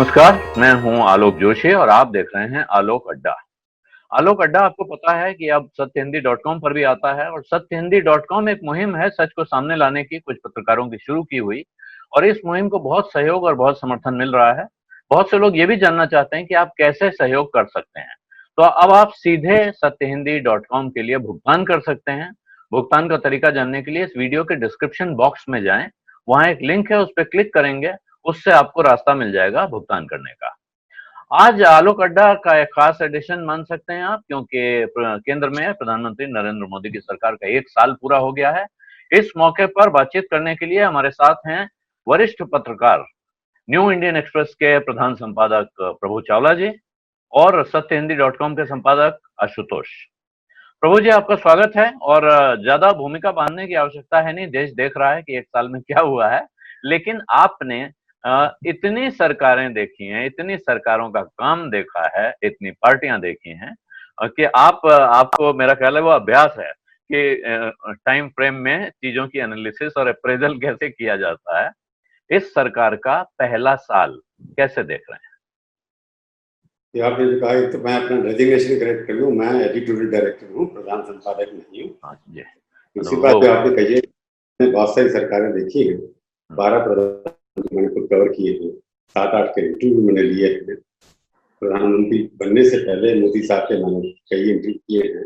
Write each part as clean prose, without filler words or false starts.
नमस्कार, मैं हूं आलोक जोशी और आप देख रहे हैं आलोक अड्डा। आलोक अड्डा आपको पता है कि अब सत्यहिंदी.com पर भी आता है और सत्यहिंदी.com एक मुहिम है सच को सामने लाने की, कुछ पत्रकारों की शुरू की हुई और इस मुहिम को बहुत सहयोग और बहुत समर्थन मिल रहा है। बहुत से लोग ये भी जानना चाहते हैं कि आप कैसे सहयोग कर सकते हैं। तो अब आप सीधे सत्यहिंदी.com के लिए भुगतान कर सकते हैं। भुगतान का तरीका जानने के लिए इस वीडियो के डिस्क्रिप्शन बॉक्स में जाएं, वहां एक लिंक है, उस पर क्लिक करेंगे, उससे आपको रास्ता मिल जाएगा भुगतान करने का। आज आलोक अड्डा का एक खास एडिशन मान सकते हैं आप, क्योंकि केंद्र में प्रधानमंत्री नरेंद्र मोदी की सरकार का 1 साल पूरा हो गया है। इस मौके पर बातचीत करने के लिए हमारे साथ हैं वरिष्ठ पत्रकार, न्यू इंडियन एक्सप्रेस के प्रधान संपादक प्रभु चावला जी और सत्यहिंदी.com के संपादक आशुतोष। प्रभु जी, आपका स्वागत है। और ज्यादा भूमिका बांधने की आवश्यकता है नहीं, देश देख रहा है कि 1 साल में क्या हुआ है। लेकिन आपने इतनी सरकारें देखी हैं, इतनी सरकारों का काम देखा है, इतनी पार्टियां देखी हैं कि आपको मेरा ख्याल है वो अभ्यास है कि टाइम फ्रेम में चीजों की एनालिसिस और अप्रेजल कैसे किया जाता है। इस सरकार का पहला साल कैसे देख रहे हैं? आपने जो कहा, तो मैं अपना डेजिग्नेशन करेक्ट कर लूँ, मैं एडिटोरियल डायरेक्टर हूँ, प्रधान संपादक नहीं हूँ। हाँ जी। दूसरी बात जो आपने कही है, बहुत सारी सरकारें देखी हैं, 12 प्रधानमंत्री मैंने खुद कवर किए हैं, 7-8 के इंटरव्यू मैंने लिए हैं। प्रधानमंत्री बनने से पहले मोदी साहब के मैंने कई इंटरव्यू किए हैं,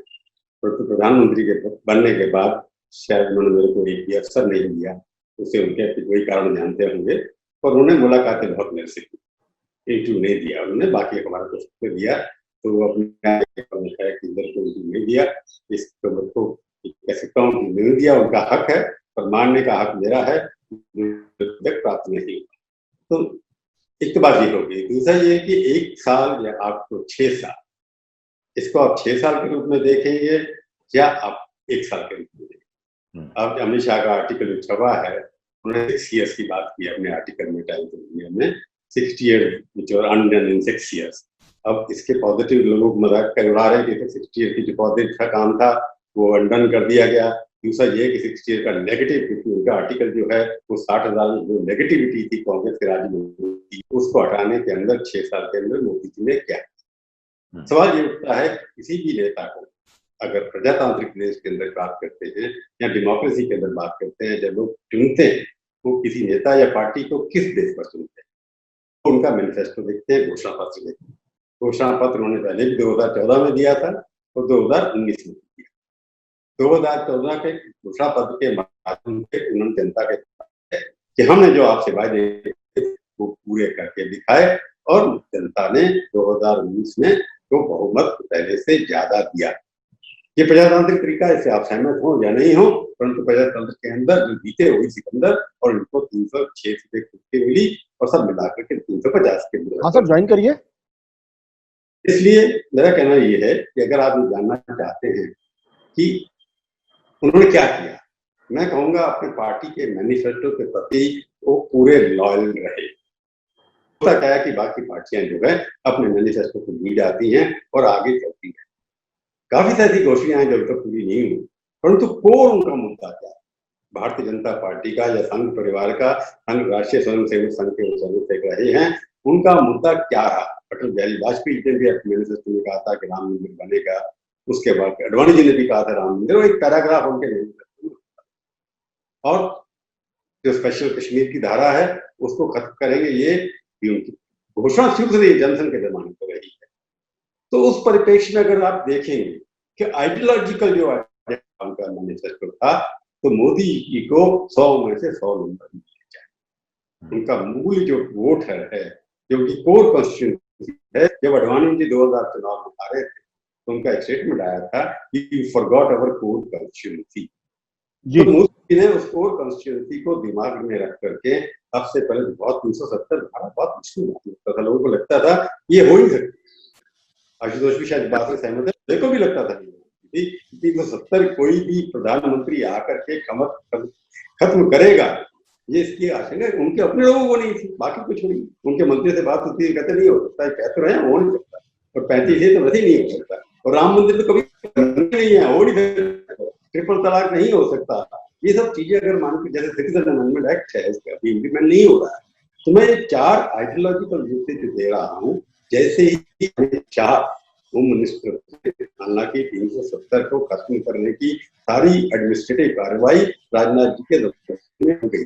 परंतु प्रधानमंत्री के बनने के बाद शायद उन्होंने मेरे को एक भी अवसर नहीं दिया। उसे उनके कोई कारण जानते होंगे, पर उन्होंने मुलाकातें बहुत मेरे से की, इंटरव्यू नहीं दिया उन्होंने। बाकी हमारा को दिया तो वो अपने है कि मेरे को इंटरव्यू नहीं दिया, इस खबर को कह सकता हूँ कि नहीं दिया, उनका हक है, पर मानने का हक मेरा है, प्राप्त नहीं। तो एक तो बात ये हो गई। दूसरा ये कि 1 साल या आपको 6 साल, इसको आप 6 साल के रूप में देखेंगे या आप 1 साल के रूप में देखेंगे। अब अमित शाह का आर्टिकल जो छपा है, उन्होंने 6 ईयर्स की बात की अपने आर्टिकल में, टाइम इंडिया में 60 year which were undone in 6 years। अब इसके पॉजिटिव लोगों को मजाक कर उड़ा रहे कि 60 ईयर की जो पॉजिटिव का काम था वो अनडन कर दिया गया। दूसरा ये कि 60 ईयर का नेगेटिव, क्योंकि उनका आर्टिकल जो है वो 60,000 जो नेगेटिविटी थी कांग्रेस के राज्य में थी, उसको हटाने के अंदर 6 साल के अंदर मोदी जी ने क्या किया। सवाल ये उठता है किसी भी नेता को, अगर प्रजातांत्रिक देश के अंदर बात करते हैं या डेमोक्रेसी के अंदर बात करते हैं, जब लोग चुनते हैं वो किसी नेता या पार्टी को किस देश पर चुनते हैं, उनका मैनिफेस्टो देखते हैं, घोषणा पत्र देखते हैं। घोषणा पत्र उन्होंने पहले भी 2014 में दिया था और 2019 में दिया। 2014 के घोषणा पत्र के माध्यम से उन्होंने जनता के कि हमने जो आपसे वायदे वो पूरे करके दिखाए, और जनता ने 2019 में तो बहुमत पहले से ज्यादा दिया। ये प्रजातांत्रिक तरीका, इससे आप सहमत हो या नहीं हो, परंतु प्रजातंत्र के अंदर जो जीते वही सिकंदर, और इनको 306 सीटें खुद की मिली और सब मिलाकर के 350 के अंदर। हाँ सर, ज्वाइन करिए। इसलिए मेरा कहना ये है कि अगर आप ये जानना चाहते हैं कि उन्होंने क्या किया, मैं कहूंगा अपने पार्टी के मैनिफेस्टो के प्रति वो पूरे लॉयल रहे। होता क्या है कि बाकी पार्टियां जो है अपने मैनिफेस्टो को भूल जाती हैं और आगे चलती हैं। काफी सारी घोषणाएं जो तक पूरी नहीं हुई, परंतु कोर उनका मुद्दा क्या है, भारतीय जनता पार्टी का या संघ परिवार का, संघ राष्ट्रीय स्वयंसेवक संघ के स्वयंसेवक रहे हैं, उनका मुद्दा क्या रहा। अटल बिहारी वाजपेयी जी ने भी अपने मैनिफेस्टो में कहा था कि राम मंदिर बनेगा, उसके बाद अडवाणी जी ने भी कहा था राम मंदिर, और एक पैराग्राफ उनके मैनिफेस्टो में। और जो स्पेशल कश्मीर की धारा है उसको खत्म करेंगे, ये भी उनकी घोषणा शुरू से जनसंघ के जमाने पर रही है। तो उस परिप्रेक्ष्य में अगर आप देखेंगे कि आइडियोलॉजिकल जो उनका मैनिफेस्टो था, तो मोदी जी को 100 में से 100 नंबर मिले जाए। उनका मूल जो वोट है जो उनकी कोर कॉन्स्टिट्यूएंसी है, जब अडवाणी जी 2000 चुनाव में हारे थे तो उनका एक स्टेटमेंट आया था कि you forgot our core constituency. तो मोदी जी ने उस कोर कॉन्स्टिट्यूएंसी को दिमाग में रख करके अब से पहले बहुत 370 धारा बहुत मुश्किल लगता था, लोगों को लगता था ये हो ही सकती। आशुतोष भी शायद बात से सहमत है, मेरे को भी लगता था 370 कोई भी प्रधानमंत्री आकर के खत्म करेगा, ये इसकी आशंका उनके अपने लोगों को नहीं थी, बाकी कुछ नहीं। उनके मंत्री से बात होती है, कहते नहीं हो सकता, कहते रहे हो नहीं सकता, और 35 है तो वैसे ही नहीं हो सकता, और राम मंदिर तो कभी नहीं है, हो नहीं सकता, ट्रिपल तलाक नहीं हो सकता। ये सब चीजें अगर मान के, जैसे सिटीजन अमेंडमेंट एक्ट है, इसका अभी इम्प्लीमेंट नहीं हो रहा है, तो मैं 4 आइडियोलॉजिकल मुद्दे जो दे रहा हूँ, जैसे ही 4 होम मिनिस्टर, हालांकि 370 को खत्म करने की सारी एडमिनिस्ट्रेटिव कार्रवाई राजनाथ जी के दफ्तर में हो गई,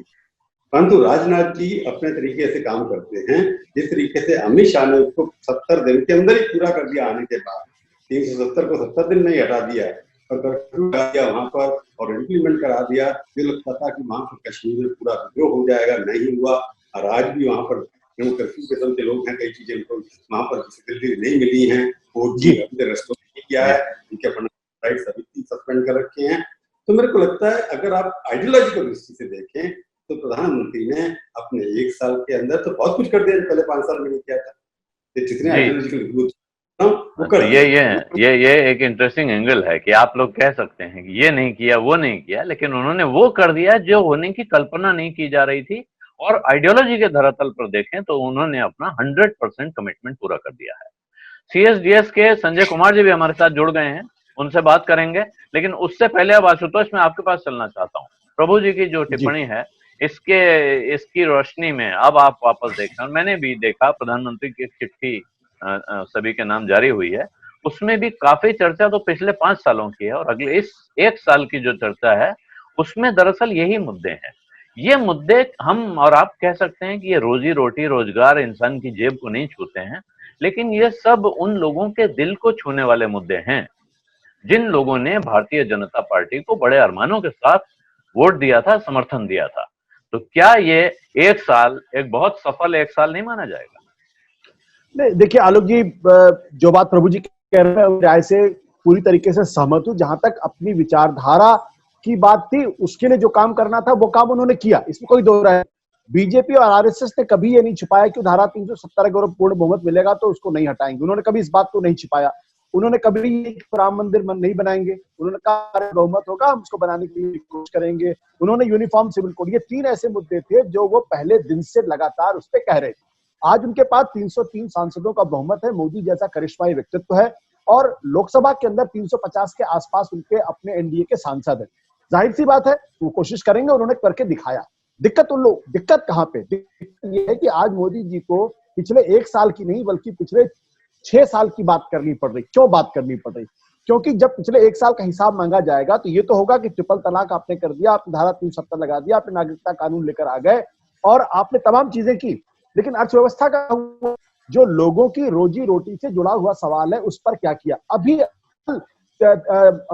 परंतु राजनाथ जी अपने तरीके से काम करते हैं। जिस तरीके से अमित शाह ने उसको 70 दिन के अंदर ही पूरा कर दिया, आने के बाद 370 को 70 दिन में ही हटा दिया और कर्फ्यू लगा दिया वहां पर और इम्प्लीमेंट करा दिया। ये लगता था कि वहां पर कश्मीर में पूरा विद्रोह हो जाएगा, नहीं हुआ। और आज भी वहां पर कर्फ्यू किस्म के लोग हैं, कई चीजें उनको वहां पर फैसिलिटी नहीं मिली है। 4G अभी रेस्टोर नहीं किया है, उनके अपने राइट्स अभी सस्पेंड कर रखे हैं। तो मेरे को लगता है अगर आप आइडियोलॉजिकल दृष्टि से देखें तो प्रधानमंत्री ने अपने 1 साल के अंदर तो बहुत कुछ कर दिया, पहले 5 साल में नहीं किया था। जितने आइडियोलॉजिकल वो कर तो ये एक इंटरेस्टिंग एंगल है कि आप लोग कह सकते हैं कि ये नहीं किया, वो नहीं किया, लेकिन उन्होंने वो कर दिया जो होने की कल्पना नहीं की जा रही थी। और आइडियोलॉजी के धरातल पर देखें तो उन्होंने अपना 100% कमिटमेंट पूरा कर दिया है। CSDS के संजय कुमार जी भी हमारे साथ जुड़ गए हैं, उनसे बात करेंगे। लेकिन उससे पहले अब आशुतोष मैं आपके पास चलना चाहता हूँ। प्रभु जी की जो टिप्पणी है इसकी रोशनी में अब आप वापस देखें, और मैंने भी देखा प्रधानमंत्री की एक चिट्ठी सभी के नाम जारी हुई है, उसमें भी काफी चर्चा तो पिछले 5 सालों की है, और अगले इस 1 साल की जो चर्चा है उसमें दरअसल यही मुद्दे हैं। ये मुद्दे हम और आप कह सकते हैं कि ये रोजी रोटी रोजगार इंसान की जेब को नहीं छूते हैं, लेकिन ये सब उन लोगों के दिल को छूने वाले मुद्दे हैं जिन लोगों ने भारतीय जनता पार्टी को बड़े अरमानों के साथ वोट दिया था, समर्थन दिया था। तो क्या ये 1 साल एक बहुत सफल 1 साल नहीं माना जाएगा? नहीं, देखिए आलोक जी, जो बात प्रभु जी कह रहे हैं राय से पूरी तरीके से सहमत हूं। जहां तक अपनी विचारधारा की बात थी, उसके लिए जो काम करना था वो काम उन्होंने किया, इसमें कोई दो राय। बीजेपी और आरएसएस ने कभी ये नहीं छिपाया कि धारा 370 का पूर्ण बहुमत मिलेगा तो उसको नहीं हटाएंगे। उन्होंने कभी इस बात को नहीं छिपाया। उन्होंने कभी राम मंदिर नहीं बनाएंगे, उन्होंने कहा बहुमत होगा हम उसको बनाने की कोशिश करेंगे। उन्होंने यूनिफॉर्म सिविल कोड, ये 3 ऐसे मुद्दे थे जो वो पहले दिन से लगातार उस पर कह रहे थे। आज उनके पास 303 सांसदों का बहुमत है, मोदी जैसा करिश्माई व्यक्तित्व है, और लोकसभा के अंदर 350 के आसपास उनके अपने एनडीए के सांसद हैं। जाहिर सी बात है वो कोशिश करेंगे, उन्होंने करके दिखाया। दिक्कत कहां पे? दिक्कत ये है कि आज मोदी जी को पिछले 1 साल की नहीं बल्कि पिछले 6 साल की बात करनी पड़ रही। क्यों बात करनी पड़ रही? क्योंकि जब पिछले 1 साल का हिसाब मांगा जाएगा तो ये तो होगा कि ट्रिपल तलाक आपने कर दिया, आपने धारा 370 लगा दिया, आपने नागरिकता कानून लेकर आ गए और आपने तमाम चीजें की, लेकिन अर्थव्यवस्था का जो लोगों की रोजी रोटी से जुड़ा हुआ सवाल है उस पर क्या किया? अभी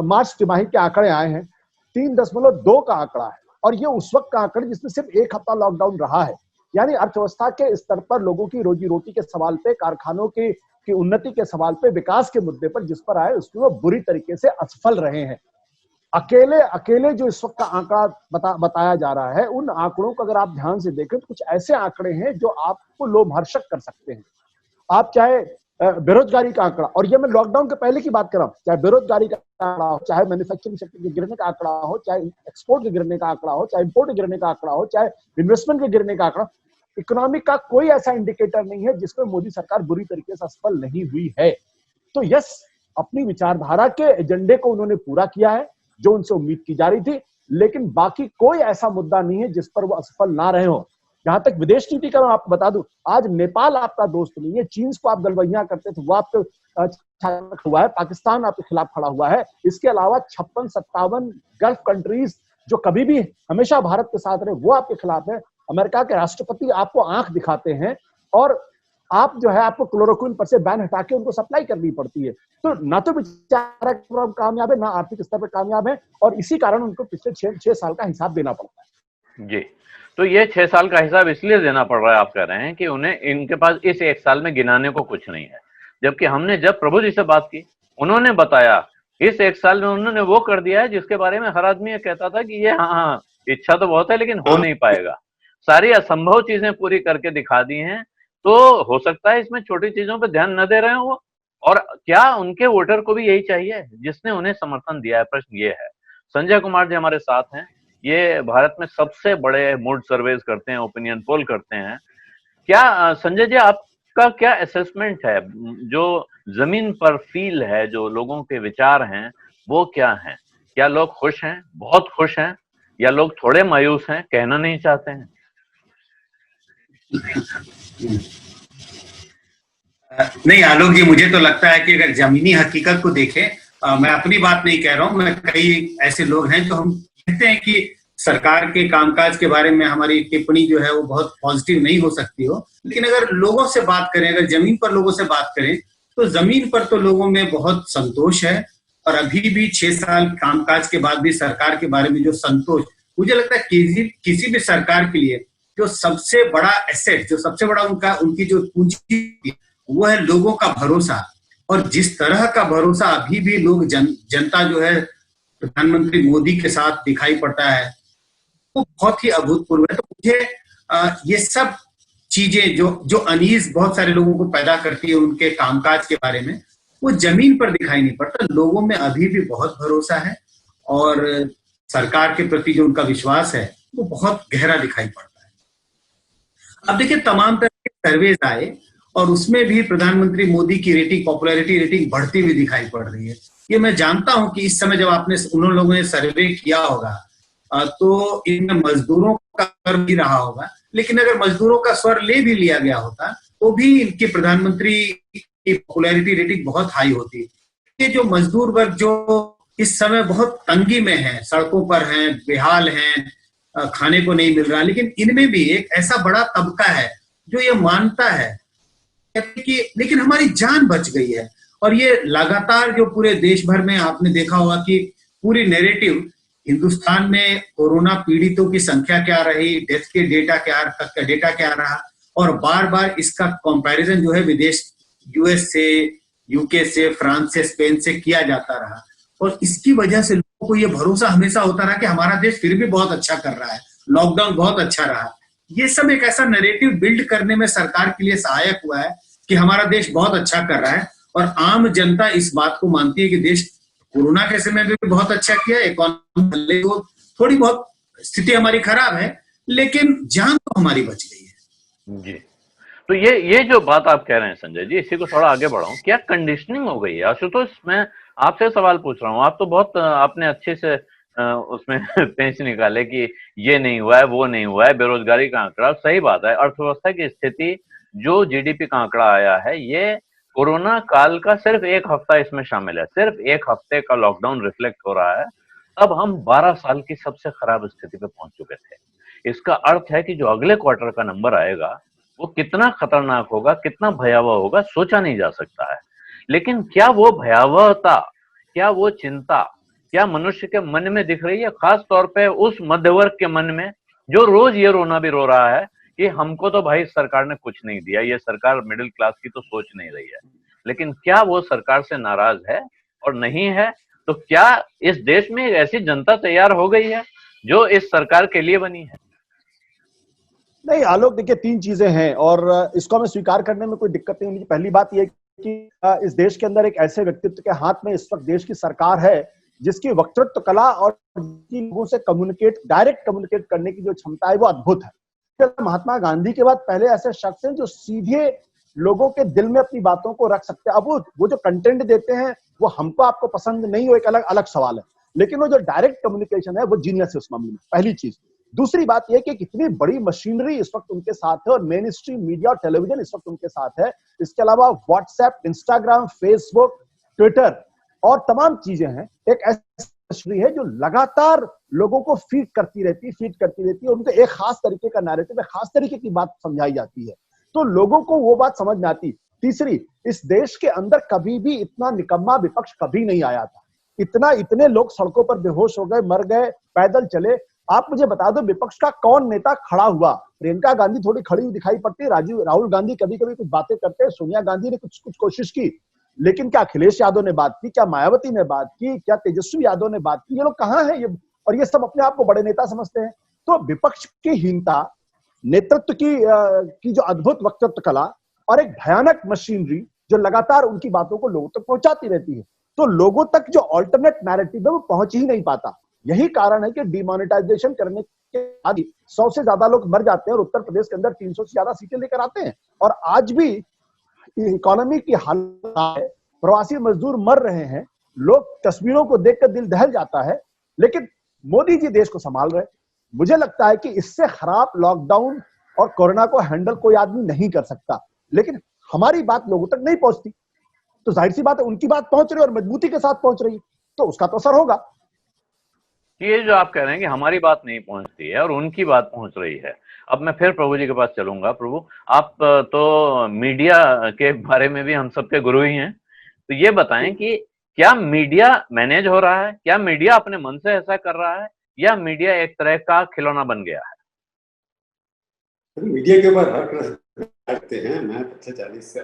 मार्च तिमाही के आंकड़े आए हैं, 3.2 का आंकड़ा है, और ये उस वक्त का आंकड़ा जिसमें सिर्फ 1 हफ्ता लॉकडाउन रहा है। यानी अर्थव्यवस्था के स्तर पर लोगों की रोजी रोटी के सवाल पे, कारखानों की उन्नति के सवाल पे, विकास के मुद्दे पर जिस पर आए उसमें वो बुरी तरीके से असफल रहे हैं। अकेले जो इस वक्त का आंकड़ा बताया जा रहा है, उन आंकड़ों को अगर आप ध्यान से देखें तो कुछ ऐसे आंकड़े हैं जो आपको लोमहर्षक कर सकते हैं। आप चाहे बेरोजगारी का आंकड़ा, और ये मैं लॉकडाउन के पहले की बात कर रहा हूं, चाहे बेरोजगारी का आंकड़ा हो, चाहे मैन्युफैक्चरिंग सेक्टर के गिरने का आंकड़ा हो, चाहे एक्सपोर्ट के गिरने का आंकड़ा हो, चाहे इंपोर्ट के गिरने का आंकड़ा हो, चाहे इन्वेस्टमेंट के गिरने का आंकड़ा, इकोनॉमी का कोई ऐसा इंडिकेटर नहीं है जिसमें मोदी सरकार बुरी तरीके से असफल नहीं हुई है। तो यस, अपनी विचारधारा के एजेंडे को उन्होंने पूरा किया है जो उनसे उम्मीद की जा रही थी, लेकिन बाकी कोई ऐसा मुद्दा नहीं है जिस पर वो असफल ना रहे हो। जहां तक विदेश नीति का मैं आपको बता दूं, आज नेपाल आपका दोस्त नहीं है। चीन को आप गलबैया करते थे, वो आपके हुआ है। पाकिस्तान आपके खिलाफ खड़ा हुआ है। इसके अलावा 56-57 गल्फ कंट्रीज जो कभी भी हमेशा भारत के साथ रहे, वो आपके खिलाफ है। अमेरिका के राष्ट्रपति आपको आंख दिखाते हैं, और आप जो है आपको क्लोरोक्विन पर से बैन हटा के उनको सप्लाई करनी पड़ती है। तो ना तो बेचारा कामयाब है, ना आर्थिक स्तर पर कामयाब है, और इसी कारण उनको पिछले 6 साल का हिसाब देना पड़ता है। जी, तो ये 6 साल का हिसाब इसलिए देना पड़ रहा है, आप कह रहे हैं कि उन्हें इनके पास इस 1 साल में गिनाने को कुछ नहीं है। जबकि हमने जब प्रभु जी से बात की, उन्होंने बताया इस 1 साल में उन्होंने वो कर दिया है जिसके बारे में हर आदमी ये कहता था कि ये हाँ इच्छा तो बहुत है लेकिन हो नहीं पाएगा। सारी असंभव चीजें पूरी करके दिखा दी हैं। तो हो सकता है इसमें छोटी चीजों पे ध्यान न दे रहे हो वो, और क्या उनके वोटर को भी यही चाहिए जिसने उन्हें समर्थन दिया है? प्रश्न ये है। संजय कुमार जी हमारे साथ हैं, ये भारत में सबसे बड़े मूड सर्वेज करते हैं, ओपिनियन पोल करते हैं। क्या संजय जी, आपका क्या असेसमेंट है, जो जमीन पर फील है, जो लोगों के विचार हैं, वो क्या हैं? क्या लोग खुश हैं, बहुत खुश हैं, या लोग थोड़े मायूस हैं, कहना नहीं चाहते हैं? नहीं आलोक जी, मुझे तो लगता है कि अगर जमीनी हकीकत को देखें, मैं अपनी बात नहीं कह रहा हूं, मैं कई ऐसे लोग हैं जो हम कहते हैं कि सरकार के कामकाज के बारे में हमारी टिप्पणी जो है वो बहुत पॉजिटिव नहीं हो सकती हो, लेकिन अगर लोगों से बात करें, अगर जमीन पर लोगों से बात करें, तो जमीन पर तो लोगों में बहुत संतोष है। और अभी भी 6 साल कामकाज के बाद भी सरकार के बारे में जो संतोष, मुझे लगता है किसी भी सरकार के लिए जो सबसे बड़ा एसेट, जो सबसे बड़ा उनकी जो पूंजी, वो है लोगों का भरोसा। और जिस तरह का भरोसा अभी भी लोग जनता जो है प्रधानमंत्री मोदी के साथ दिखाई पड़ता है, वो बहुत ही अभूतपूर्व है। तो मुझे ये सब चीजें जो अनीस बहुत सारे लोगों को पैदा करती है उनके कामकाज के बारे में, वो जमीन पर दिखाई नहीं पड़ता। लोगों में अभी भी बहुत भरोसा है और सरकार के प्रति जो उनका विश्वास है वो बहुत गहरा दिखाई पड़ता है। अब देखिए, तमाम तरह के सर्वेज आए और उसमें भी प्रधानमंत्री मोदी की रेटिंग, पॉपुलैरिटी रेटिंग बढ़ती हुई दिखाई पड़ रही है। ये मैं जानता हूं कि इस समय जब उन लोगों ने सर्वे किया होगा तो इनमें मजदूरों का स्वर भी रहा होगा, लेकिन अगर मजदूरों का स्वर ले भी लिया गया होता तो भी इनकी प्रधानमंत्री की पॉपुलैरिटी रेटिंग बहुत हाई होती। ये जो मजदूर वर्ग जो इस समय बहुत तंगी में है, सड़कों पर हैं, बेहाल हैं, खाने को नहीं मिल रहा, लेकिन इनमें भी एक ऐसा बड़ा तबका है जो ये मानता है कि लेकिन हमारी जान बच गई है। और ये लगातार जो पूरे देश भर में आपने देखा होगा कि पूरी नैरेटिव, हिंदुस्तान में कोरोना पीड़ितों की संख्या क्या रही, डेथ के डेटा क्या रहा, और बार बार इसका कंपैरिजन जो है विदेश, यूएस से, यूके से, फ्रांस से, स्पेन से किया जाता रहा। और इसकी वजह से लोगों को ये भरोसा हमेशा होता रहा कि हमारा देश फिर भी बहुत अच्छा कर रहा है, लॉकडाउन बहुत अच्छा रहा। ये सब एक ऐसा नैरेटिव बिल्ड करने में सरकार के लिए सहायक हुआ है कि हमारा देश बहुत अच्छा कर रहा है। और आम जनता इस बात को मानती है कि देश कोरोना के समय में भी बहुत अच्छा किया, इकोनॉमी थोड़ी बहुत स्थिति हमारी खराब है, लेकिन जान तो हमारी बच गई है। जी, तो ये जो बात आप कह रहे हैं संजय जी, इसी को थोड़ा आगे बढ़ाऊं, क्या कंडीशनिंग हो गई है? आशुतोष, मैं आपसे सवाल पूछ रहा हूँ। आप तो बहुत आपने अच्छे से उसमें पेंच निकाले कि ये नहीं हुआ है, वो नहीं हुआ है, बेरोजगारी का आंकड़ा, सही बात है, अर्थव्यवस्था की स्थिति, जो जीडीपी का आंकड़ा आया है, ये कोरोना काल का सिर्फ 1 हफ्ता इसमें शामिल है, सिर्फ 1 हफ्ते का लॉकडाउन रिफ्लेक्ट हो रहा है। अब हम 12 साल की सबसे खराब स्थिति पे पहुंच चुके थे। इसका अर्थ है कि जो अगले क्वार्टर का नंबर आएगा वो कितना खतरनाक होगा, कितना भयावह होगा, सोचा नहीं जा सकता है। लेकिन क्या वो भयावहता, क्या वो चिंता, क्या मनुष्य के मन में दिख रही है? खास तौर पे उस मध्य वर्ग के मन में जो रोज ये रोना भी रो रहा है कि हमको तो भाई सरकार ने कुछ नहीं दिया, ये सरकार मिडिल क्लास की तो सोच नहीं रही है। लेकिन क्या वो सरकार से नाराज है? और नहीं है तो क्या इस देश में एक ऐसी जनता तैयार हो गई है जो इस सरकार के लिए बनी है? नहीं आलोक, देखिए 3 चीजें हैं और इसको हमें स्वीकार करने में कोई दिक्कत नहीं होनी। पहली बात यह कि इस देश के अंदर एक ऐसे व्यक्तित्व के हाथ में इस वक्त देश की सरकार है जिसकी वक्तृत्व कला और लोगों से डायरेक्ट कम्युनिकेट करने की जो क्षमता है वो अद्भुत है। महात्मा गांधी के बाद पहले ऐसे शख्स हैं जो सीधे लोगों के दिल में अपनी बातों को रख सकते हैं। अब वो जो कंटेंट देते हैं वो हमको आपको पसंद नहीं हो, एक अलग सवाल है, लेकिन वो जो डायरेक्ट कम्युनिकेशन है वो जीनियस है उस मामले में, पहली चीज। दूसरी बात यह कि कितनी बड़ी मशीनरी इस वक्त उनके साथ है और मेन स्ट्रीम मीडिया और टेलीविजन इस वक्त उनके साथ है। इसके अलावा व्हाट्सएप, इंस्टाग्राम, फेसबुक, ट्विटर और तमाम चीजें हैं। एक ऐसी है जो लगातार लोगों को फीड करती रहती है। उनको एक खास तरीके का नैरेटिव, एक खास तरीके की बात समझाई जाती है तो लोगों को वो बात समझ में आती। तीसरी, इस देश के अंदर कभी भी इतना निकम्मा विपक्ष कभी नहीं आया था। इतने लोग सड़कों पर बेहोश हो गए, मर गए, पैदल चले। आप मुझे बता दो विपक्ष का कौन नेता खड़ा हुआ? प्रियंका गांधी थोड़ी खड़ी हुई दिखाई पड़ती है, राहुल गांधी कभी कभी कुछ बातें करते हैं, सोनिया गांधी ने कुछ कोशिश की, लेकिन क्या अखिलेश यादव ने बात की, क्या मायावती ने बात की, क्या तेजस्वी यादव ने बात की? ये लोग कहाँ हैं? और ये सब अपने आप को बड़े नेता समझते हैं। तो विपक्ष की हीनता, नेतृत्व की जो अद्भुत वक्तृत्व कला और एक भयानक मशीनरी जो लगातार उनकी बातों को लोगों तक पहुंचाती रहती है, तो लोगों तक जो ऑल्टरनेट नैरेटिव है वो पहुंच ही नहीं पाता। यही कारण है कि डिमोनेटाइजेशन करने के बाद 100 से ज्यादा लोग मर जाते हैं और उत्तर प्रदेश के अंदर 300 से ज्यादा सीटें लेकर आते हैं। और आज भी इकोनॉमी की हालत है, प्रवासी मजदूर मर रहे हैं, लोग तस्वीरों को देखकर दिल दहल जाता है, लेकिन मोदी जी देश को संभाल रहे। मुझे लगता है कि इससे खराब लॉकडाउन और कोरोना को हैंडल कोई आदमी नहीं कर सकता, लेकिन हमारी बात लोगों तक नहीं पहुंचती, तो जाहिर सी बात है उनकी बात पहुंच रही है और मजबूती के साथ पहुंच रही है, तो उसका तो असर होगा। ये जो आप कह रहे हैं कि हमारी बात नहीं पहुंचती है और उनकी बात पहुंच रही है, अब मैं फिर प्रभु जी के पास चलूंगा। प्रभु, आप तो मीडिया के बारे में भी हम सबके गुरु ही हैं, तो ये बताएं कि क्या मीडिया मैनेज हो रहा है, क्या मीडिया अपने मन से ऐसा कर रहा है, या मीडिया एक तरह का खिलौना बन गया है? मीडिया के ऊपर हर तरह करते हैं। मैं पिछले 40 से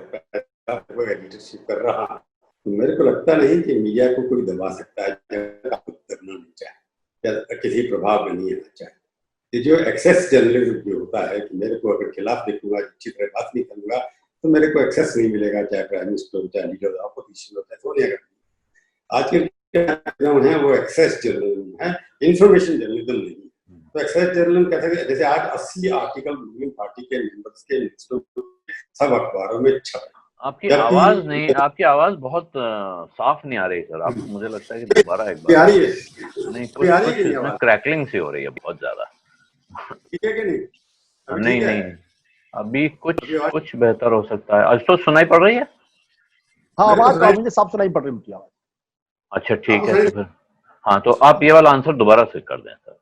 लीडरशिप कर रहा हूँ, तो मेरे को लगता नहीं कि मीडिया को कोई दबा सकता है, करना नहीं चाहे या किसी प्रभाव में नहीं आना चाहे। ये जो एक्सेस जर्नलिज्म जो होता है कि मेरे को अगर खिलाफ देखूंगा, अच्छी तरह बात नहीं करूंगा, तो मेरे को एक्सेस नहीं मिलेगा, चाहे प्राइम मिनिस्टर हो, चाहे लीडर अपोजिशन हो, चाहे सोनिया गांधी। आज के जो है वो एक्सेस जर्नलिज्म है, इंफॉर्मेशन जर्नलिज्म नहीं। तो एक्सेस जर्नलिज्म कैसे, जैसे आज 80 आर्टिकल रूलिंग पार्टी के मेंबर्स के सब अखबारों में छप। आपकी आवाज नहीं, आपकी आवाज बहुत साफ नहीं आ रही सर। आप, मुझे लगता है कि दोबारा एक बार प्यारी है, नहीं, कुछ इसमें क्रैकलिंग सी हो रही है बहुत ज्यादा। ठीक है कि नहीं? नहीं नहीं, अभी कुछ बेहतर हो सकता है। आज तो सुनाई पड़ रही है? हाँ, आवाज मुझे साफ सुनाई पड़ रही है उनकी आवाज। अच्छा ठीक है, तो फिर हाँ, तो आप ये वाला आंसर दोबारा से कर दें सर।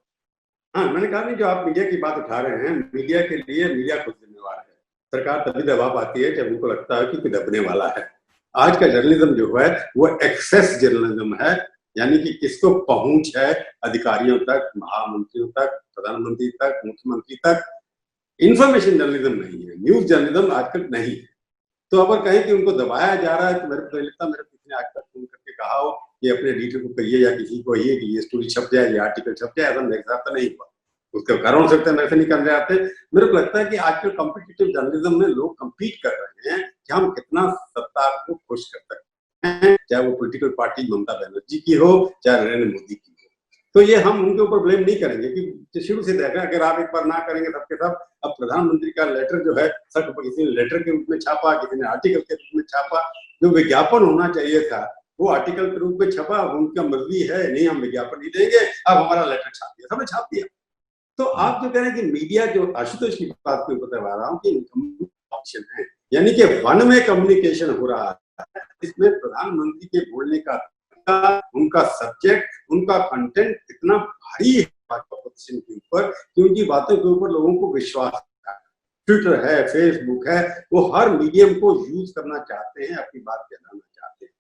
हाँ, मैंने कहा नहीं, जो आप मीडिया की बात उठा रहे हैं, मीडिया के लिए मीडिया खुद जिम्मेवार है। सरकार तभी दबाव आती है जब उनको लगता है कि कोई दबने वाला है। आज का जर्नलिज्म जो है वो एक्सेस जर्नलिज्म है, यानी कि किसको पहुंच है अधिकारियों तक, महामंत्रियों तक, प्रधानमंत्री तक, मुख्यमंत्री तक। इंफॉर्मेशन जर्नलिज्म नहीं है, न्यूज जर्नलिज्म आजकल नहीं है। तो अगर कहें कि उनको दबाया जा रहा है, तो मेरे को लगता है, मेरे किसी ने आज तक फोन करके कहा हो कि अपने एडिटर को कहिए या किसी को कहिए कि ये स्टोरी छप जाए, ये आर्टिकल छप जाए, ऐसा मेरे साथ तो नहीं हुआ। उसके कारण हो सकता है मेरे से नहीं कर रहे आते। मेरे को लगता है कि आजकल कॉम्पिटिटिव जर्नलिज्म में लोग कम्पीट कर रहे हैं कि हम कितना सत्ता को खुश कर सकते हैं, चाहे वो पॉलिटिकल पार्टी ममता बनर्जी की हो, चाहे नरेंद्र मोदी की हो। तो ये हम उनके ऊपर ब्लेम नहीं करेंगे कि शुरू से देखा, अगर आप एक बार ना करेंगे सबके सब। अब प्रधानमंत्री का लेटर जो है, सब किसी ने लेटर के रूप में छापा, किसी ने आर्टिकल के रूप में छापा। जो विज्ञापन होना चाहिए था वो आर्टिकल के रूप में छपा। उनका मर्जी है, नहीं हम विज्ञापन नहीं देंगे, अब हमारा लेटर छाप दिया, सबने छाप दिया। तो आप जो कह रहे हैं कि मीडिया, जो आशुतोष की बात को बता रहा हूँ कि ऑप्शन है, यानी कि वन में कम्युनिकेशन हो रहा है, इसमें प्रधानमंत्री के बोलने का उनका सब्जेक्ट, उनका कंटेंट इतना भारी है ऑपोजिशन के ऊपर कि उनकी बातों के ऊपर लोगों को विश्वास है। ट्विटर है, फेसबुक है, वो हर मीडियम को यूज करना चाहते हैं, अपनी बात फैलाना चाहते हैं।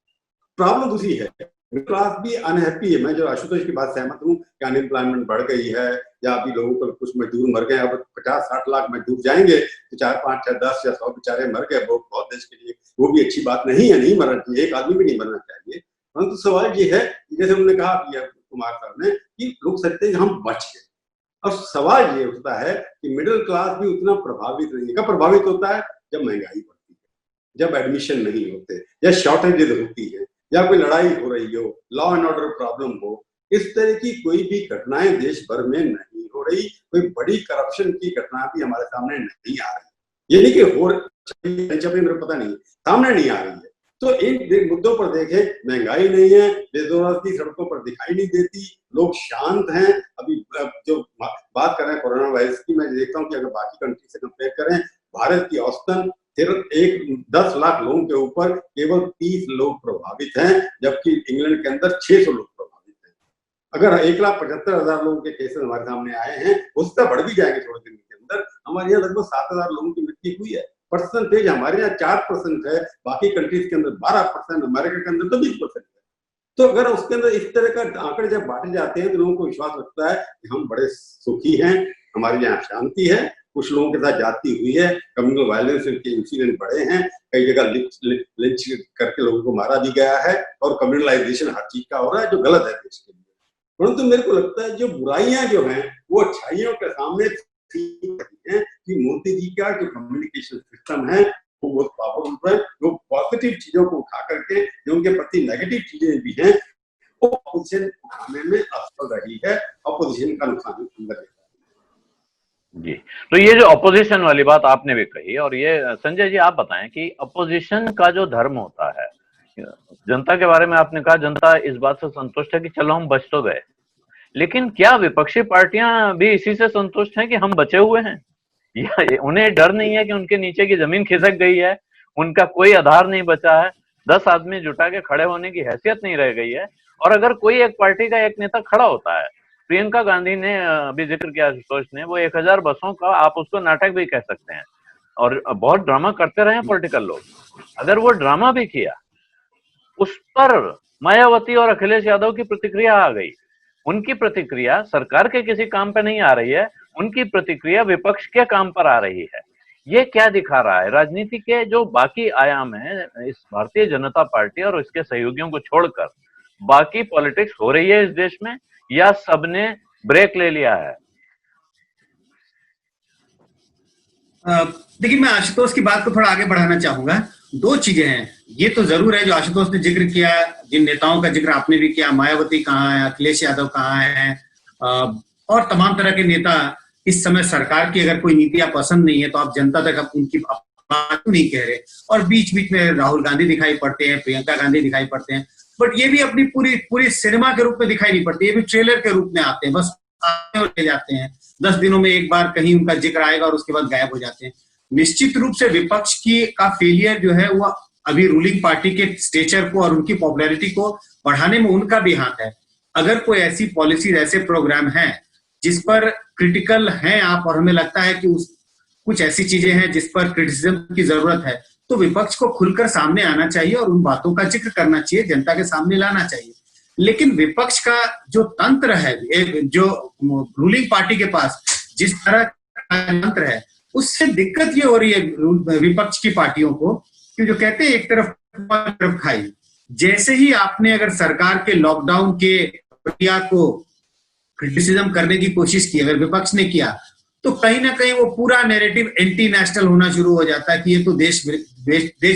प्रॉब्लम दूसरी है, मिडिल क्लास भी अनहैप्पी है। मैं जो आशुतोष की बात सहमत हूँ कि अनएम्प्लॉयमेंट बढ़ गई है, या अभी लोगों को कुछ मजदूर मर गए। अब 50-60 लाख मजदूर जाएंगे तो 4, 5, 6, 10 या 100 बेचारे मर गए, वो बहुत देश के लिए वो भी अच्छी बात नहीं है, नहीं मरना चाहिए, एक आदमी भी नहीं मरना चाहिए। परंतु सवाल ये है, जैसे उन्होंने कहा कुमार साहब ने, कि लोग सोचते हैं कि हम बच गए। अब सवाल ये उठता है कि मिडिल क्लास भी उतना प्रभावित नहीं है। कब प्रभावित होता है? जब महंगाई बढ़ती है, जब एडमिशन नहीं होते, या शॉर्टेजेस होती है, या कोई लड़ाई हो रही हो, लॉ एंड ऑर्डर प्रॉब्लम हो। इस तरह की कोई भी घटनाएं देश भर में नहीं हो रही, कोई बड़ी करप्शन की घटना भी हमारे सामने नहीं आ रही। ये नहीं कि हो मेरे पता नहीं, सामने नहीं आ रही है। तो इन मुद्दों पर देखें, महंगाई नहीं है, बेरोजगारी सड़कों पर दिखाई नहीं देती, लोग शांत हैं। अभी जो बात कर रहे हैं कोरोना वायरस की, मैं देखता हूँ कि अगर बाकी कंट्री से कंपेयर करें, भारत की औसतन सिर्फ 10 लाख लोगों के ऊपर केवल 30 लोग प्रभावित हैं, जबकि इंग्लैंड के अंदर 600 लोग प्रभावित हैं। अगर 1,75,000 लोगों के केसेस हमारे सामने आए हैं, उससे बढ़ भी जाएंगे थोड़े दिन के अंदर। हमारे यहाँ लगभग 7,000 लोगों की मृत्यु हुई है। परसेंटेज हमारे यहाँ 4% है, बाकी कंट्रीज के अंदर 12%, अमेरिका के अंदर तो 20% है। तो अगर उसके अंदर इस तरह का आंकड़े जब बांटे जाते हैं तो लोगों को विश्वास लगता है कि हम बड़े सुखी हैं, हमारे यहाँ शांति है। कुछ लोगों के साथ जाती हुई है, कम्युनल वायलेंस के इंसिडेंट बढ़े हैं, कई जगह लिंच करके लोगों को मारा भी गया है, और कम्युनलाइजेशन हर चीज का हो रहा है, जो गलत है देश के लिए। परंतु मेरे को लगता है जो बुराइयां जो हैं वो अच्छाइयों के सामने है कि मोदी जी का जो कम्युनिकेशन सिस्टम है वो बहुत पावरफुल है। वो पॉजिटिव चीजों को उठा करके जो उनके प्रति नेगेटिव चीजें भी हैं वो अपोजिशन उठाने में असफल रही है, अपोजिशन का नुकसान अंदर जी। तो ये जो अपोजिशन वाली बात आपने भी कही, और ये संजय जी आप बताएं कि अपोजिशन का जो धर्म होता है, जनता के बारे में आपने कहा जनता इस बात से संतुष्ट है कि चलो हम बच तो गए, लेकिन क्या विपक्षी पार्टियां भी इसी से संतुष्ट हैं कि हम बचे हुए हैं? या उन्हें डर नहीं है कि उनके नीचे की जमीन खिसक गई है, उनका कोई आधार नहीं बचा है, 10 आदमी जुटा के खड़े होने की हैसियत नहीं रह गई है। और अगर कोई एक पार्टी का एक नेता खड़ा होता है, प्रियंका गांधी ने अभी जिक्र किया आशुतोष ने, वो 1000 बसों का आप उसको नाटक भी कह सकते हैं, और बहुत ड्रामा करते रहे पॉलिटिकल लोग। अगर वो ड्रामा भी किया, उस पर मायावती और अखिलेश यादव की प्रतिक्रिया आ गई। उनकी प्रतिक्रिया सरकार के किसी काम पे नहीं आ रही है, उनकी प्रतिक्रिया विपक्ष के काम पर आ रही है। ये क्या दिखा रहा है? राजनीति के जो बाकी आयाम है इस भारतीय जनता पार्टी और इसके सहयोगियों को छोड़कर बाकी पॉलिटिक्स हो रही है इस देश में, या सबने ब्रेक ले लिया है? देखिए, मैं आशुतोष की बात को थोड़ा आगे बढ़ाना चाहूंगा। दो चीजें हैं। ये तो जरूर है जो आशुतोष ने जिक्र किया, जिन नेताओं का जिक्र आपने भी किया, मायावती कहाँ है, अखिलेश यादव कहाँ है, और तमाम तरह के नेता इस समय सरकार की अगर कोई नीतियां पसंद नहीं है तो आप जनता तक उनकी बात नहीं कह रहे। और बीच बीच में राहुल गांधी दिखाई पड़ते हैं, प्रियंका गांधी दिखाई पड़ते हैं, बट ये भी अपनी पूरी पूरी सिनेमा के रूप में दिखाई नहीं पड़ती, ये भी ट्रेलर के रूप में आते हैं, बस आते और ले जाते हैं। 10 दिनों में एक बार कहीं उनका जिक्र आएगा और उसके बाद गायब हो जाते हैं। निश्चित रूप से विपक्ष की का फेलियर जो है वो अभी रूलिंग पार्टी के स्टेचर को और उनकी पॉपुलैरिटी को बढ़ाने में उनका भी हाथ है। अगर कोई ऐसी पॉलिसी, ऐसे प्रोग्राम हैं जिस पर क्रिटिकल हैं आप, और हमें लगता है कि कुछ ऐसी चीजें हैं जिस पर क्रिटिसिज्म की जरूरत है, तो विपक्ष को खुलकर सामने आना चाहिए और उन बातों का जिक्र करना चाहिए, जनता के सामने लाना चाहिए। लेकिन विपक्ष का जो तंत्र है, जो रूलिंग पार्टी के पास जिस तरह का तंत्र है, उससे दिक्कत ये हो रही है विपक्ष की पार्टियों को कि जो कहते हैं एक तरफ खाई। जैसे ही आपने अगर सरकार के लॉकडाउन के प्रक्रिया को क्रिटिसिज्म करने की कोशिश की, अगर विपक्ष ने किया, तो कहीं ना कहीं वो पूरा नैरेटिव एंटी नेशनल होना शुरू हो जाता है कि ये तो देश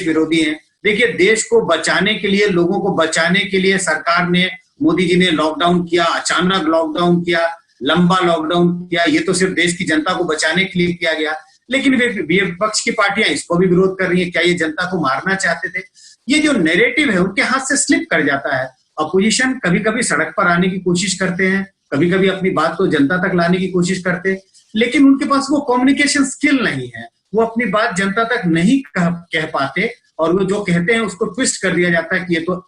विरोधी है। देखिए, देश को बचाने के लिए, लोगों को बचाने के लिए सरकार ने, मोदी जी ने लॉकडाउन किया, अचानक लॉकडाउन किया, लंबा लॉकडाउन किया। ये तो सिर्फ देश की जनता को बचाने के लिए किया गया, लेकिन विपक्ष की पार्टियां इसको भी विरोध कर रही है। क्या ये जनता को मारना चाहते थे? ये जो नैरेटिव है उनके हाथ से स्लिप कर जाता है। अपोजिशन कभी कभी सड़क पर आने की कोशिश करते हैं, कभी कभी अपनी बात को जनता तक लाने की कोशिश करते हैं, लेकिन उनके पास वो कम्युनिकेशन स्किल नहीं है, वो अपनी बात जनता तक नहीं कह पाते, और वो जो कहते हैं उसको ट्विस्ट कर दिया जाता है कि ये तो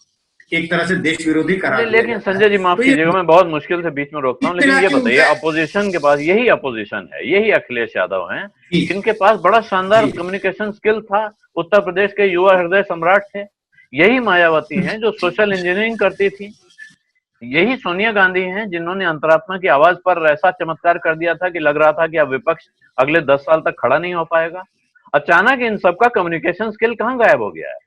एक तरह से देश विरोधी करार दिया। लेकिन संजय जी, माफ कीजिएगा, मैं बहुत मुश्किल से बीच में रोकता हूँ, लेकिन ये बताइए, अपोजिशन के पास यही अपोजिशन है, यही अखिलेश यादव हैं, जिनके पास बड़ा शानदार कम्युनिकेशन स्किल था, उत्तर प्रदेश के युवा हृदय सम्राट थे। यही मायावती हैं जो सोशल इंजीनियरिंग करती थी। यही सोनिया गांधी हैं जिन्होंने अंतरात्मा की आवाज पर ऐसा चमत्कार कर दिया था कि लग रहा था कि अब विपक्ष अगले 10 साल तक खड़ा नहीं हो पाएगा। अचानक इन सबका कम्युनिकेशन स्किल कहाँ गायब हो गया है?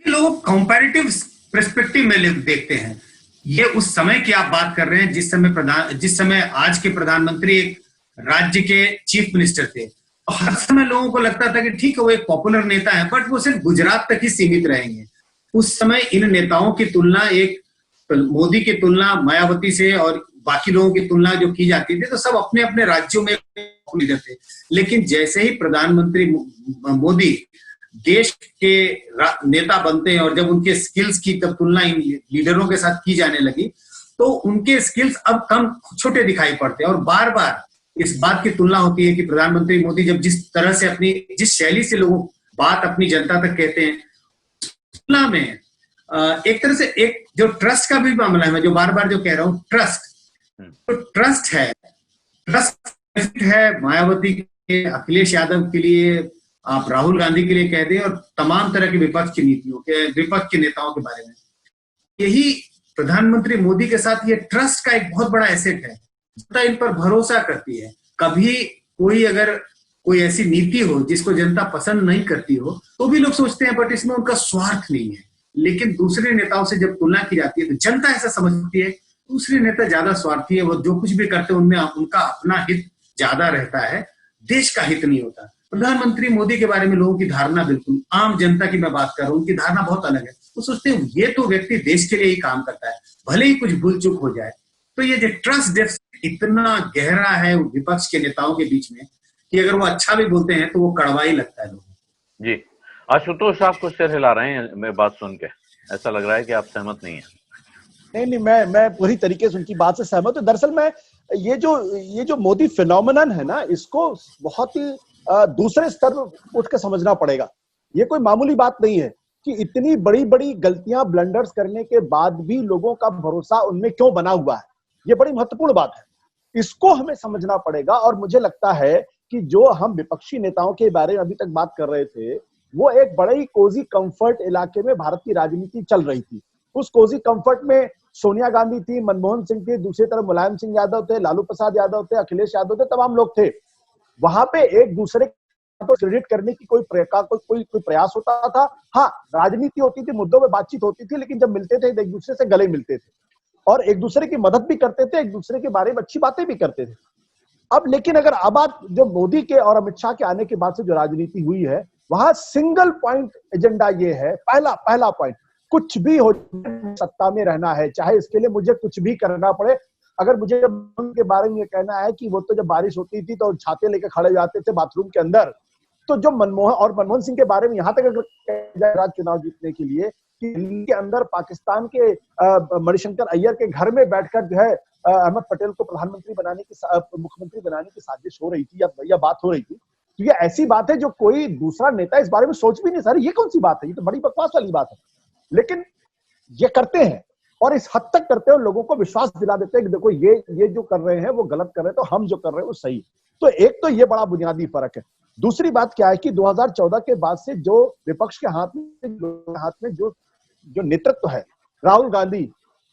लोग कंपैरेटिव पर्सपेक्टिव में देखते हैं। ये उस समय की आप बात कर रहे हैं जिस समय आज के प्रधानमंत्री एक राज्य के चीफ मिनिस्टर थे, और हर समय लोगों को लगता था कि ठीक है वो एक पॉपुलर नेता है, बट वो सिर्फ गुजरात तक ही सीमित रहेंगे। उस समय इन नेताओं की तुलना, एक मोदी की तुलना मायावती से और बाकी लोगों की तुलना जो की जाती थी, तो सब अपने अपने राज्यों में लीडर थे। लेकिन जैसे ही प्रधानमंत्री मोदी देश के नेता बनते हैं और जब उनके स्किल्स की तब तुलना इन लीडरों के साथ की जाने लगी, तो उनके स्किल्स अब कम छोटे दिखाई पड़ते हैं। और बार बार इस बात की तुलना होती है कि प्रधानमंत्री मोदी जब जिस तरह से जिस शैली से लोग बात अपनी जनता तक कहते हैं, तुलना में एक तरह से एक जो ट्रस्ट का भी मामला है, मैं जो बार बार जो कह रहा हूँ, तो ट्रस्ट है मायावती के, अखिलेश यादव के लिए, आप राहुल गांधी के लिए कह दें, और तमाम तरह की विपक्ष की नीतियों के, विपक्ष के नेताओं के बारे में। यही प्रधानमंत्री मोदी के साथ ये ट्रस्ट का एक बहुत बड़ा एसेट है। जनता इन पर भरोसा करती है। कभी अगर कोई ऐसी नीति हो जिसको जनता पसंद नहीं करती हो, तो भी लोग सोचते हैं बट इसमें उनका स्वार्थ नहीं है। लेकिन दूसरे नेताओं से जब तुलना की जाती है तो जनता ऐसा समझती है दूसरे नेता ज्यादा स्वार्थी है, वो जो कुछ भी करते हैं उनमें उनका अपना हित ज्यादा रहता है, देश का हित नहीं होता। प्रधानमंत्री मोदी के बारे में लोगों की धारणा, बिल्कुल आम जनता की मैं बात कर रहा हूँ, उनकी धारणा बहुत अलग है। वो सोचते हैं ये तो व्यक्ति देश के लिए ही काम करता है, भले ही कुछ भूल चूक हो जाए। तो ये जो ट्रस्ट डेफिसिट इतना गहरा है विपक्ष के नेताओं के बीच में कि अगर वो अच्छा भी बोलते हैं तो वो कड़वा ही लगता है लोगों। जी, आशुतोष आप कुछ सिर हिला रहे हैं मैं बात सुन के, ऐसा लग रहा है कि आप सहमत नहीं है। नहीं, मैं पूरी तरीके से उनकी बात से सहमत हूं। दरअसल मैं ये जो मोदी फिनोमेनन है ना, इसको बहुत ही दूसरे स्तर पर उठ के समझना पड़ेगा। ये कोई मामूली बात नहीं है कि इतनी बड़ी बड़ी गलतियां, ब्लंडर्स करने के बाद भी लोगों का भरोसा उनमें क्यों बना हुआ है, ये बड़ी महत्वपूर्ण बात है। इसको हमें समझना पड़ेगा। और मुझे लगता है कि जो हम विपक्षी नेताओं के बारे में अभी तक बात कर रहे थे, वो एक बड़े ही कोजी कंफर्ट इलाके में भारत की राजनीति चल रही थी। उस कोजी कंफर्ट में सोनिया गांधी थी, मनमोहन सिंह थी, दूसरी तरफ मुलायम सिंह यादव थे, लालू प्रसाद यादव थे, अखिलेश यादव थे, तमाम लोग थे। वहां पे एक दूसरे को क्रेडिट करने की कोई प्रयास होता था। हाँ, राजनीति होती थी, मुद्दों पे बातचीत होती थी, लेकिन जब मिलते थे एक दूसरे से गले मिलते थे और एक दूसरे की मदद भी करते थे, एक दूसरे के बारे में अच्छी बातें भी करते थे। अब लेकिन अगर अब आप जो मोदी के और अमित शाह के आने के बाद से जो राजनीति हुई है, वहां सिंगल पॉइंट एजेंडा ये है, पहला पॉइंट, कुछ भी हो, सत्ता में रहना है, चाहे इसके लिए मुझे कुछ भी करना पड़े। अगर मुझे उनके बारे में ये कहना है कि वो तो जब बारिश होती थी तो छाते लेकर खड़े जाते थे बाथरूम के अंदर, तो जो मनमोहन सिंह के बारे में यहां तक अगर चुनाव जीतने के लिए कि दिल्ली के अंदर पाकिस्तान के मणिशंकर अय्यर के घर में बैठकर जो है अहमद पटेल को मुख्यमंत्री बनाने की साजिश हो रही थी या बात हो रही थी, तो ये ऐसी बात है जो कोई दूसरा नेता इस बारे में सोच भी नहीं सकता। ये कौन सी बात है, ये तो बड़ी बकवास वाली बात है। लेकिन ये करते हैं और इस हद तक करते हैं, लोगों को विश्वास दिला देते हैं कि देखो ये जो कर रहे हैं वो गलत कर रहे हैं, तो हम जो कर रहे हैं वो सही। तो एक तो ये बड़ा बुनियादी फर्क है। दूसरी बात क्या है कि 2014 के बाद से जो विपक्ष के हाथ में जो नेतृत्व है, राहुल गांधी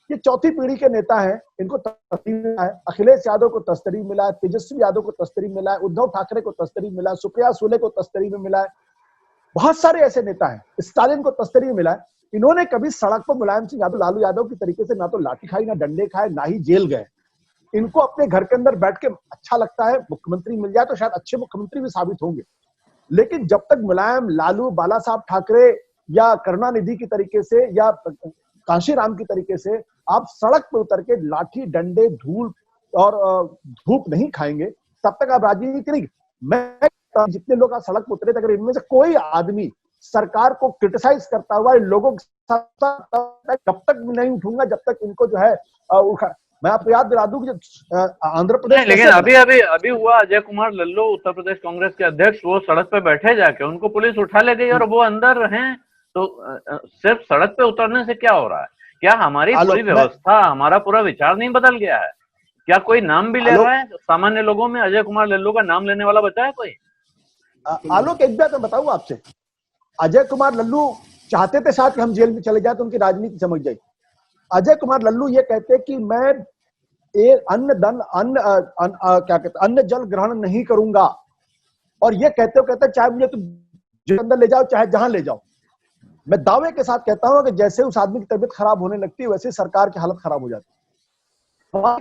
ये चौथी पीढ़ी के नेता हैं, इनको तस्तरी मिला है। अखिलेश यादव को तस्तरी मिला है, तेजस्वी यादव को तस्तरी मिला है, उद्धव ठाकरे को तस्तरी मिला है, सुप्रिया सुले को तस्तरी में मिला है, बहुत सारे ऐसे नेता हैं, स्टालिन को तस्तरी में मिला है। इन्होंने कभी सड़क पर मुलायम सिंह यादव, लालू यादव की तरीके से ना तो लाठी खाई, ना डंडे खाए, ना ही जेल गए। इनको अपने घर के अंदर बैठ के अच्छा लगता है, मुख्यमंत्री मिल जाए तो शायद अच्छे मुख्यमंत्री भी साबित होंगे। लेकिन जब तक मुलायम, लालू, बाला साहब ठाकरे या करुणानिधि की तरीके से या कांशीराम की तरीके से आप सड़क पर उतर के लाठी, डंडे, धूल और धूप नहीं खाएंगे, तब तक आप राजनीति नहीं। मैं जितने लोग आज सड़क पर उतरे थे, अगर इनमें से कोई आदमी सरकार को क्रिटिसाइज करता हुआ लोगों के साथ, तब तक नहीं उठूंगा जब तक इनको जो है मैं आपको याद दिला दूं कि आंध्र प्रदेश, लेकिन अभी हुआ, अजय कुमार लल्लू उत्तर प्रदेश कांग्रेस के अध्यक्ष, वो सड़क पे बैठे जाके, उनको पुलिस उठा ले गई और वो अंदर हैं। तो सिर्फ सड़क पे उतरने से क्या हो रहा है? क्या हमारी पूरी व्यवस्था, हमारा पूरा विचार नहीं बदल गया है? क्या कोई नाम भी ले रहा है? सामान्य लोगों में अजय कुमार लल्लू का नाम लेने वाला बचा है कोई? आलोक, एक बात मैं बताऊं आपसे, अजय कुमार लल्लू चाहते थे शायद कि हम जेल में चले जाए तो उनकी राजनीति समझ जाए। अजय कुमार लल्लू ये कहते कि मैं अन्न जल ग्रहण नहीं करूंगा, और ये कहते चाहे मुझे तुम जेल अंदर ले जाओ चाहे जहां ले जाओ। मैं दावे के साथ कहता हूं कि जैसे उस आदमी की तबीयत खराब होने लगती है वैसे सरकार की हालत खराब हो जाती है।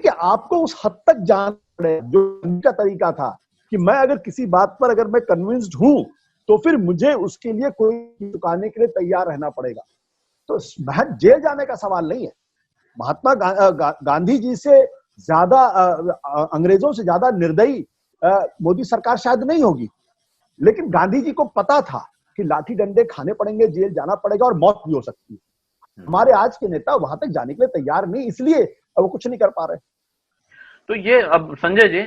कि आपको उस हद तक जाना पड़े, जो उनका तरीका था कि मैं अगर किसी बात पर अगर मैं कन्विंस्ड हूं तो फिर मुझे उसके लिए कोई चुकाने के लिए तैयार रहना पड़ेगा। तो महज जेल जाने का सवाल नहीं है। महात्मा गांधी जी से ज्यादा, अंग्रेजों से ज्यादा निर्दयी मोदी सरकार शायद नहीं होगी, लेकिन गांधी जी को पता था कि लाठी डंडे खाने पड़ेंगे, जेल जाना पड़ेगा और मौत भी हो सकती है। हमारे आज के नेता वहां तक जाने के लिए तैयार नहीं, इसलिए वो कुछ नहीं कर पा रहे। तो ये अब संजय जी,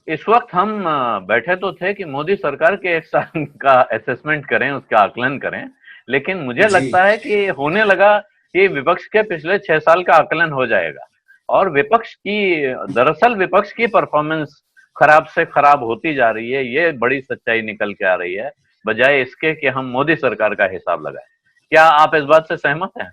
इस वक्त हम बैठे तो थे कि मोदी सरकार के एक साल का असेसमेंट करें, उसका आकलन करें, लेकिन मुझे लगता है कि होने लगा कि विपक्ष के पिछले 6 साल का आकलन हो जाएगा और दरअसल विपक्ष की परफॉर्मेंस खराब से खराब होती जा रही है। ये बड़ी सच्चाई निकल के आ रही है, बजाय इसके कि हम मोदी सरकार का हिसाब लगाएं। क्या आप इस बात से सहमत हैं?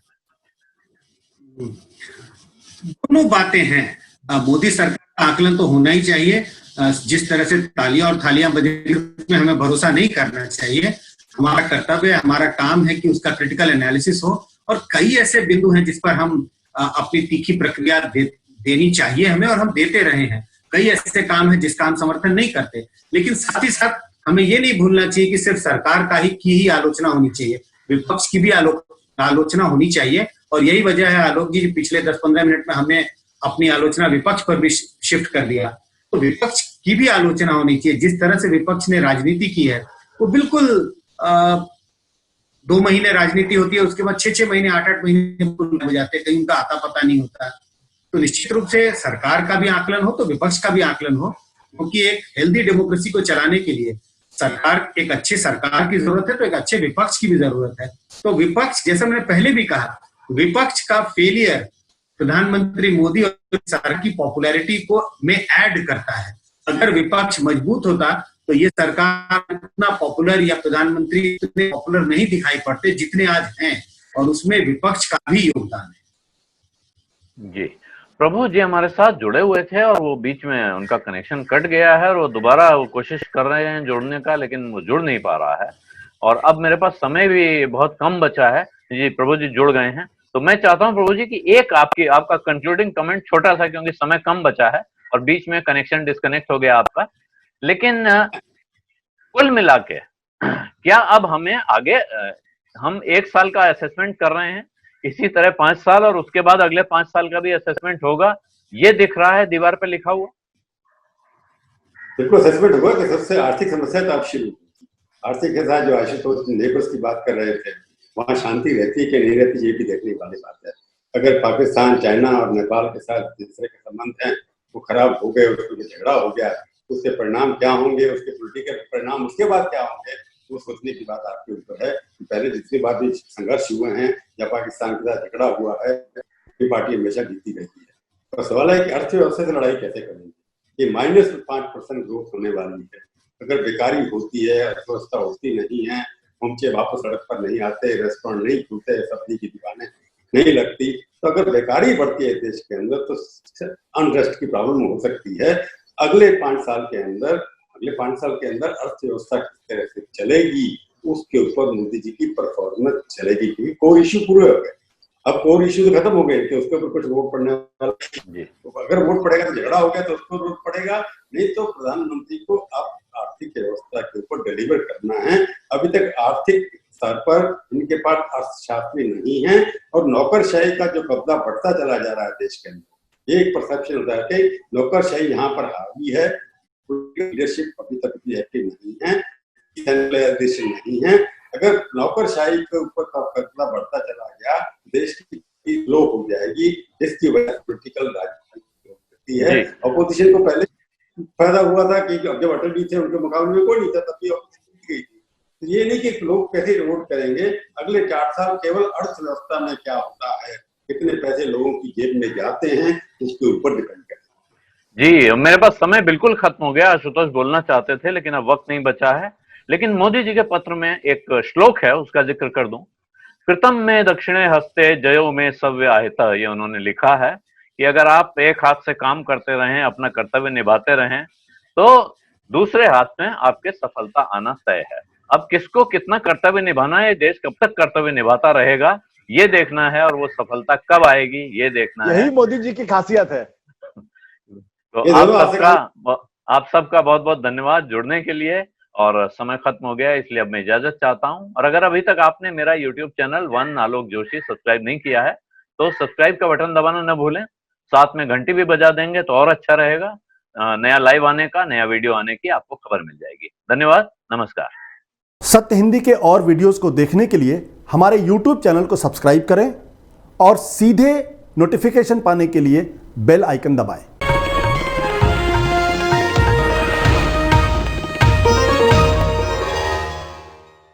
दोनों बातें हैं। मोदी सरकार का आकलन तो होना ही चाहिए। जिस तरह से तालियां और थालियां बज रही हैं उसमें हमें भरोसा नहीं करना चाहिए। हमारा कर्तव्य, हमारा काम है कि उसका क्रिटिकल एनालिसिस हो, और कई ऐसे बिंदु हैं जिस पर हम अपनी तीखी प्रक्रिया देनी चाहिए हमें, और हम देते रहे हैं। कई ऐसे काम है जिसका हम समर्थन नहीं करते, लेकिन साथ ही साथ हमें ये नहीं भूलना चाहिए कि सिर्फ सरकार की ही आलोचना होनी चाहिए, विपक्ष की भी आलोचना होनी चाहिए। और यही वजह है आलोक जी, पिछले 10-15 मिनट में हमने अपनी आलोचना विपक्ष पर भी शिफ्ट कर दिया। तो विपक्ष की भी आलोचना होनी चाहिए। जिस तरह से विपक्ष ने राजनीति की है वो बिल्कुल 2 महीने राजनीति होती है, उसके बाद 6-6 महीने 8-8 महीने हो जाते हैं, कहीं उनका आता पता नहीं होता। तो निश्चित रूप से सरकार का भी आकलन हो तो विपक्ष का भी आकलन हो, क्योंकि एक हेल्दी डेमोक्रेसी को चलाने के लिए एक अच्छी सरकार की जरूरत है तो एक अच्छे विपक्ष की भी जरूरत है। तो विपक्ष, जैसा मैंने पहले भी कहा, विपक्ष का फेलियर प्रधानमंत्री मोदी और सरकार की पॉपुलैरिटी को में ऐड करता है। अगर विपक्ष मजबूत होता तो ये सरकार इतना पॉपुलर या प्रधानमंत्री इतने पॉपुलर नहीं दिखाई पड़ते जितने आज हैं, और उसमें विपक्ष का भी योगदान है। जी, प्रभु जी हमारे साथ जुड़े हुए थे और वो बीच में उनका कनेक्शन कट गया है और वो दोबारा कोशिश कर रहे हैं जुड़ने का, लेकिन वो जुड़ नहीं पा रहा है। और अब मेरे पास समय भी बहुत कम बचा है। जी, प्रभु जी जुड़ गए हैं, तो मैं चाहता हूं प्रभु जी कि एक आपका कंक्लूडिंग कमेंट छोटा सा, क्योंकि समय कम बचा है और बीच में कनेक्शन डिस्कनेक्ट हो गया आपका। लेकिन कुल मिला के क्या अब हमें आगे, हम 1 साल का असेसमेंट कर रहे हैं, इसी तरह 5 साल और उसके बाद अगले 5 साल का भी असेसमेंट होगा, ये दिख रहा है दीवार पे लिखा हुआ? बिल्कुल असेसमेंट होगा कि सबसे आर्थिक समस्या तो आप शुरू, आर्थिक के साथ जो आशुतोष नेबर्स की बात कर रहे थे, वहां शांति रहती है कि नहीं रहती, ये भी देखने वाली बात है। अगर पाकिस्तान, चाइना और नेपाल के साथ जिस तरह के संबंध हैं वो खराब हो गए, उसमें झगड़ा हो गया, उसके परिणाम क्या होंगे, उसके पॉलिटिकल परिणाम उसके बाद क्या होंगे, वो सोचने की बात आपके ऊपर है। पहले जितनी बार भी संघर्ष हुए हैं या पाकिस्तान के साथ झगड़ा हुआ है, ये पार्टी हमेशा जीतती रहती है। तो सवाल है कि अर्थव्यवस्था से लड़ाई कैसे करेंगे। ये -5% ग्रोथ होने वाली है। अगर बेकारी होती है, अर्थव्यवस्था होती नहीं है, पहुंचे वापस सड़क पर नहीं आते, रेस्टोरेंट नहीं खुलते, सब्जी की दुकानें नहीं लगती, तो अगर बेकारी बढ़ती है देश के अंदर तो अनरेस्ट की प्रॉब्लम हो सकती है। अगले 5 साल के अंदर अर्थव्यवस्था किस तरह से चलेगी, उसके ऊपर मोदी जी की परफॉर्मेंस चलेगी, क्योंकि कोर इश्यू पूरे हो गए। अब कोर इश्यू तो खत्म हो गए कि उसके ऊपर कुछ वोट पड़ने वाला, तो अगर वोट पड़ेगा तो झगड़ा हो गया तो उसको वोट पड़ेगा, नहीं तो प्रधानमंत्री को अब आर्थिक व्यवस्था के ऊपर डिलीवर करना है। अभी तक आर्थिक स्तर पर इनके पास अर्थशास्त्री नहीं है और नौकरशाही का जो कब्जा बढ़ता चला जा रहा है देश के अंदर, ये एक परसेप्शन होता है कि नौकरशाही यहाँ पर हावी है, लीडरशिप अभी तक भी एक्टिव नहीं है, सेंट्रलाइजेशन नहीं है। अगर नौकरशाही के ऊपर का कब्जा बढ़ता चला गया, देश की लो हो जाएगी, जिसकी वजह से पॉलिटिकल राजनीति है। अपोजिशन को पहले फायदा हुआ था कि जब अटल जी थे उनके मुकाबले में कोई नहीं था, तब भी अपोजिशन गई थी। तो ये नहीं कि लोग कैसे वोट करेंगे, अगले 4 साल केवल अर्थव्यवस्था में क्या होता है, कितने पैसे लोगों की जेब में जाते हैं, उसके ऊपर डिपेंड करता है। जी, मेरे पास समय बिल्कुल खत्म हो गया। आशुतोष बोलना चाहते थे लेकिन अब वक्त नहीं बचा है। लेकिन मोदी जी के पत्र में एक श्लोक है, उसका जिक्र कर दूं। कृतम में दक्षिणे हस्ते जयो में सव्य आहिता, ये उन्होंने लिखा है कि अगर आप एक हाथ से काम करते रहें, अपना कर्तव्य निभाते रहें, तो दूसरे हाथ में आपके सफलता आना तय है। अब किसको कितना कर्तव्य निभाना है, देश कब तक कर्तव्य निभाता रहेगा, ये देखना है, और वो सफलता कब आएगी ये देखना है। यही मोदी जी की खासियत है। तो आप सबका बहुत बहुत धन्यवाद जुड़ने के लिए, और समय खत्म हो गया इसलिए अब मैं इजाजत चाहता हूं। और अगर अभी तक आपने मेरा यूट्यूब चैनल वन आलोक जोशी सब्सक्राइब नहीं किया है तो सब्सक्राइब का बटन दबाना न भूलें, साथ में घंटी भी बजा देंगे तो और अच्छा रहेगा। नया लाइव आने का, नया वीडियो आने की आपको खबर मिल जाएगी। धन्यवाद, नमस्कार। सत्य हिंदी के और वीडियोस को देखने के लिए हमारे YouTube चैनल को सब्सक्राइब करें और सीधे नोटिफिकेशन पाने के लिए बेल आइकन दबाएं।